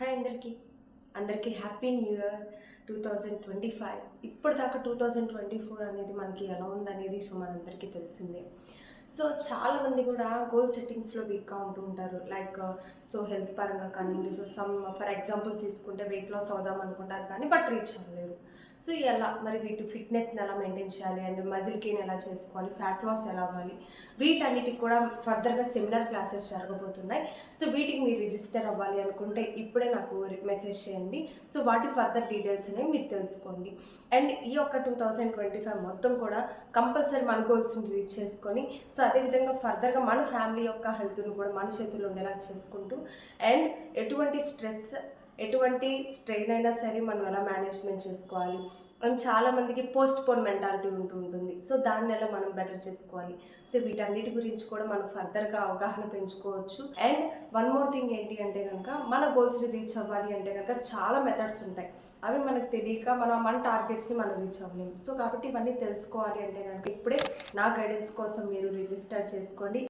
Hi అందరికీ happy new year 2025. ఇప్పటిదాకా 2024 అనేది మనకి ఎలా ఉందనేది మనందరికీ తెలిసిందే. సో చాలామంది కూడా గోల్ సెట్టింగ్స్లో వీక్గా ఉంటూ ఉంటారు. లైక్ హెల్త్ పరంగా కానివ్వండి, ఫర్ ఎగ్జాంపుల్ తీసుకుంటే వెయిట్ లాస్ అవుదాం అనుకుంటారు కానీ బట్ రీచ్ అవ్వలేరు. సో ఎలా మరి వీటి ఫిట్నెస్ని ఎలా మెయింటైన్ చేయాలి అండ్ మజిల్ గెయిన్ ఎలా చేసుకోవాలి, ఫ్యాట్ లాస్ ఎలా అవ్వాలి, వీటన్నిటికి కూడా ఫర్దర్గా సెమినార్ క్లాసెస్ జరగబోతున్నాయి. సో వీటికి మీరు రిజిస్టర్ అవ్వాలి అనుకుంటే ఇప్పుడే నాకు మెసేజ్ చేయండి. సో వాటి ఫర్దర్ డీటెయిల్స్ అనేవి మీరు తెలుసుకోండి. అండ్ ఈ యొక్క 2025 మొత్తం కూడా కంపల్సరీ మన గోల్స్ని రీచ్ చేసుకొని అదేవిధంగా ఫర్దర్గా మన ఫ్యామిలీ యొక్క హెల్త్ను కూడా మన చేతుల్లో ఉండేలా చేసుకుంటూ అండ్ ఎటువంటి స్ట్రెయిన్ అయినా సరే మనం ఎలా మేనేజ్మెంట్ చేసుకోవాలి అండ్ చాలామందికి పోస్ట్ పోన్ మెంటాలిటీ ఉంటుంది. సో దాన్ని ఎలా మనం బెటర్ చేసుకోవాలి. సో వీటన్నిటి గురించి కూడా మనం ఫర్దర్గా అవగాహన పెంచుకోవచ్చు. అండ్ వన్ మోర్ థింగ్ ఏంటి అంటే కనుక మన గోల్స్ని రీచ్ అవ్వాలి అంటే కనుక చాలా మెథడ్స్ ఉంటాయి. అవి మనకు తెలియక మన టార్గెట్స్ని మనం రీచ్ అవ్వలేము. సో కాబట్టి ఇవన్నీ తెలుసుకోవాలి అంటే కనుక ఇప్పుడే నా గైడెన్స్ కోసం మీరు రిజిస్టర్ చేసుకోండి.